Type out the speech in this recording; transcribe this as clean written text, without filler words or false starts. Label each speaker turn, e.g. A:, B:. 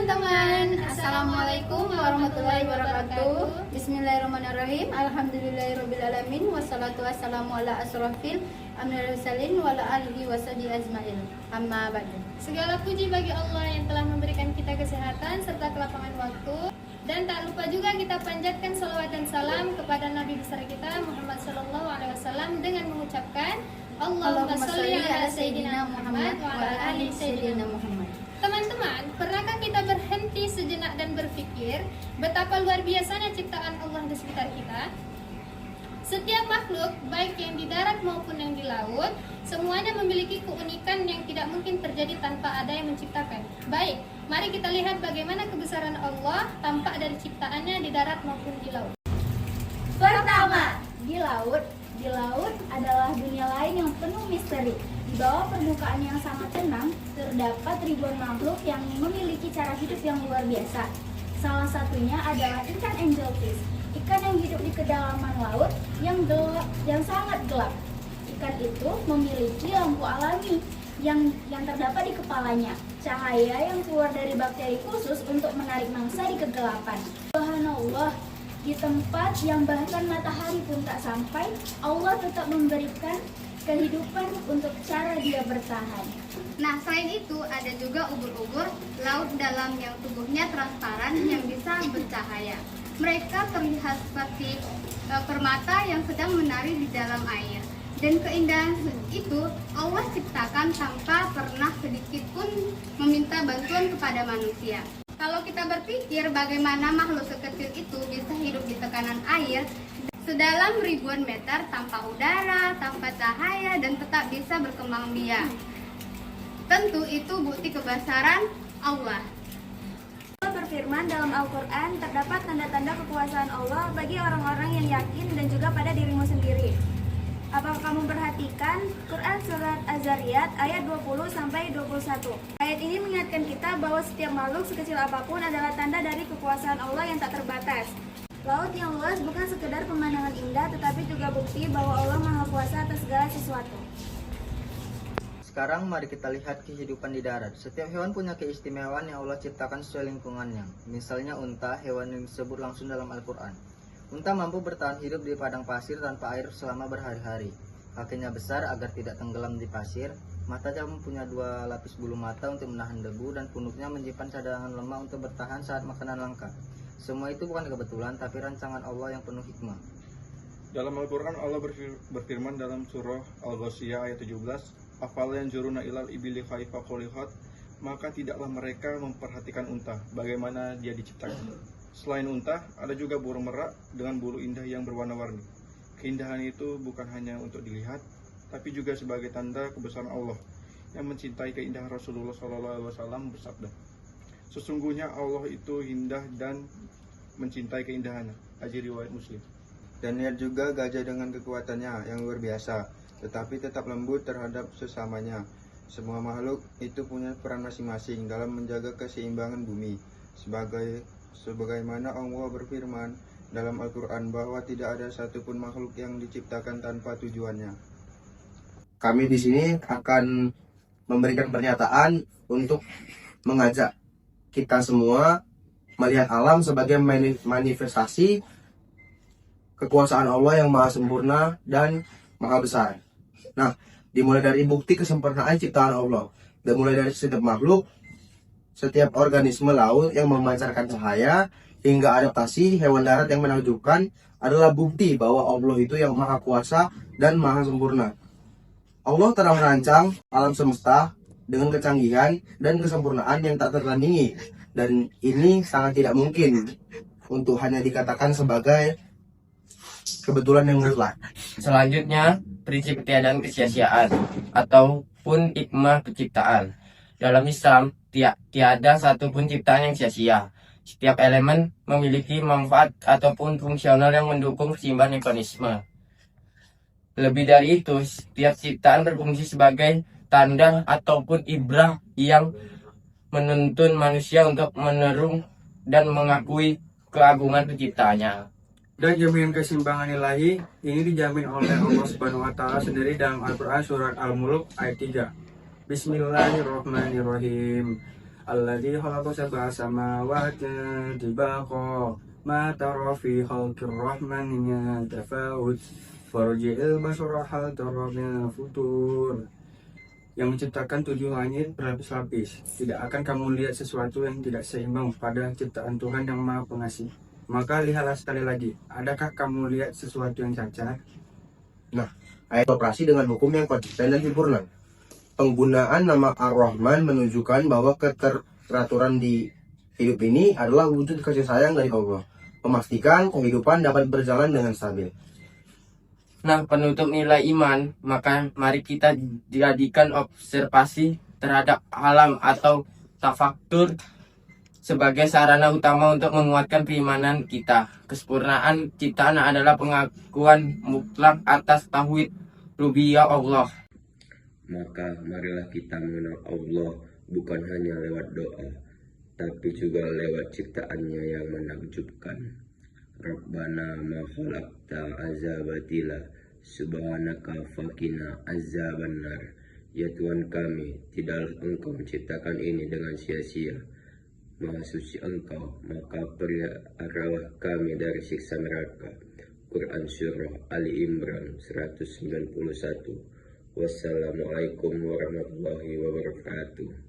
A: teman-teman, Assalamualaikum warahmatullahi wabarakatuh. Bismillahirrahmanirrahim. Alhamdulillahirrahmanirrahim. Wassalatu wassalamu ala asrofil amril wa ala alihi washabihi ajmain. Amma ba'du.
B: Segala puji bagi Allah yang telah memberikan kita kesehatan serta kelapangan waktu. Dan tak lupa juga kita panjatkan salawat dan salam kepada Nabi besar kita Muhammad SAW dengan mengucapkan Allahumma sholli ala Sayyidina Muhammad wa ala ali Sayyidina Muhammad. Teman-teman, pernahkah kita berhenti sejenak dan berpikir betapa luar biasanya ciptaan Allah di sekitar kita? Setiap makhluk, baik yang di darat maupun yang di laut, semuanya memiliki keunikan yang tidak mungkin terjadi tanpa ada yang menciptakan. Baik, mari kita lihat bagaimana kebesaran Allah tampak dari ciptaannya di darat maupun di laut.
C: Pertama, di laut. Di laut adalah dunia lain yang penuh misteri. Di bawah permukaan yang sangat tenang, terdapat ribuan makhluk yang memiliki cara hidup yang luar biasa. Salah satunya adalah ikan angelfish, ikan yang hidup di kedalaman laut yang sangat gelap. Ikan itu memiliki lampu alami yang terdapat di kepalanya, cahaya yang keluar dari bakteri khusus untuk menarik mangsa di kegelapan. Subhanallah, di tempat yang bahkan matahari pun tak sampai, Allah tetap memberikan kehidupan untuk cara dia bertahan.
A: Nah, selain itu ada juga ubur-ubur laut dalam yang tubuhnya transparan yang bisa bercahaya. Mereka terlihat seperti permata yang sedang menari di dalam air. Dan keindahan itu Allah ciptakan tanpa pernah sedikit pun meminta bantuan kepada manusia. Kalau kita berpikir bagaimana makhluk sekecil itu bisa hidup di tekanan air sedalam ribuan meter tanpa udara, tanpa cahaya, dan tetap bisa berkembang biak. Tentu itu bukti kebesaran Allah.
C: Allah berfirman dalam Al-Quran, terdapat tanda-tanda kekuasaan Allah bagi orang-orang yang yakin dan juga pada dirimu sendiri. Apakah kamu perhatikan Quran Surat Az-Zariyat ayat 20-21. Ayat ini mengingatkan kita bahwa setiap makhluk sekecil apapun adalah tanda dari kekuasaan Allah yang tak terbatas. Laut yang luas bukan sekedar pemandangan indah, tetapi juga bukti bahwa Allah Maha Kuasa atas segala sesuatu.
D: Sekarang mari kita lihat kehidupan di darat. Setiap hewan punya keistimewaan yang Allah ciptakan sesuai lingkungannya. Misalnya unta, hewan yang disebut langsung dalam Al-Quran. Unta mampu bertahan hidup di padang pasir tanpa air selama berhari-hari. Kakinya besar agar tidak tenggelam di pasir. Matanya mempunyai 2 lapis bulu mata untuk menahan debu, dan punuknya menyimpan cadangan lemak untuk bertahan saat makanan langka. Semua itu bukan kebetulan, tapi rancangan Allah yang penuh hikmah.
E: Dalam Al-Quran Allah berfirman dalam surah Al-Ghasyiyah ayat 17, "Afala yanzuruna ilal ibili kaifa khuliqat?" Maka tidaklah mereka memperhatikan unta, bagaimana dia diciptakan. Selain unta, ada juga burung merak dengan bulu indah yang berwarna-warni. Keindahan itu bukan hanya untuk dilihat, tapi juga sebagai tanda kebesaran Allah yang mencintai keindahan. Rasulullah SAW bersabda, "Sesungguhnya Allah itu indah dan mencintai keindahannya." Hadis riwayat Muslim.
F: Dan lihat juga gajah dengan kekuatannya yang luar biasa, tetapi tetap lembut terhadap sesamanya. Semua makhluk itu punya peran masing-masing dalam menjaga keseimbangan bumi. Sebagaimana Allah berfirman dalam Al-Quran bahwa tidak ada satupun makhluk yang diciptakan tanpa tujuannya.
G: Kami di sini akan memberikan pernyataan untuk mengajak kita semua melihat alam sebagai manifestasi kekuasaan Allah yang maha sempurna dan maha besar. Nah, dimulai dari bukti kesempurnaan ciptaan Allah. Dimulai dari setiap makhluk, setiap organisme laut yang memancarkan cahaya, hingga adaptasi hewan darat yang menakjubkan adalah bukti bahwa Allah itu yang maha kuasa dan maha sempurna. Allah telah merancang alam semesta dengan kecanggihan dan kesempurnaan yang tak tertandingi. Dan ini sangat tidak mungkin untuk hanya dikatakan sebagai kebetulan yang mutlak.
H: Selanjutnya, prinsip ketiadaan kesia-siaan ataupun hikmah penciptaan. Dalam Islam, tiada satupun ciptaan yang sia-sia. Setiap elemen memiliki manfaat ataupun fungsional yang mendukung keseimbangan mekanisme. Lebih dari itu, setiap ciptaan berfungsi sebagai tanda ataupun ibrah yang menuntun manusia untuk menerung dan mengakui keagungan penciptanya.
I: Dan jaminan keseimbangan ilahi ini dijamin oleh Allah Subhanahu wa taala sendiri dalam Al-Qur'an surat Al-Mulk ayat 3. Bismillahirrahmanirrahim. Alladzi khalaqa sab'a samawati tibaqa ma tara fi khalqir rahmani min tafawut farji'il basara hal tara min futur. Yang menciptakan 7 langit berlapis-lapis. Tidak akan kamu lihat sesuatu yang tidak seimbang pada ciptaan Tuhan yang Maha Pengasih. Maka lihatlah sekali lagi, adakah kamu lihat sesuatu yang cacat?
G: Nah, ayat operasi dengan hukum yang konsisten dan sempurna. Penggunaan nama Ar-Rahman menunjukkan bahwa keteraturan di hidup ini adalah wujud kasih sayang dari Allah, memastikan kehidupan dapat berjalan dengan stabil.
H: Nah, penutup nilai iman, maka mari kita jadikan observasi terhadap alam atau tafaktur sebagai sarana utama untuk menguatkan keimanan kita. Kesempurnaan ciptaan adalah pengakuan mutlak atas tauhid rububiyah Allah.
J: Maka marilah kita mengenal Allah bukan hanya lewat doa, tapi juga lewat ciptaannya yang menakjubkan. Rabbana ma khalaqta azabatila subhanaka faqina azabannar. Ya Tuhan kami, tidaklah Engkau menciptakan ini dengan sia-sia. Maha suci Engkau, maka peliharalah kami dari siksa neraka. Quran Surah Ali Imran 191. Wassalamualaikum warahmatullahi wabarakatuh.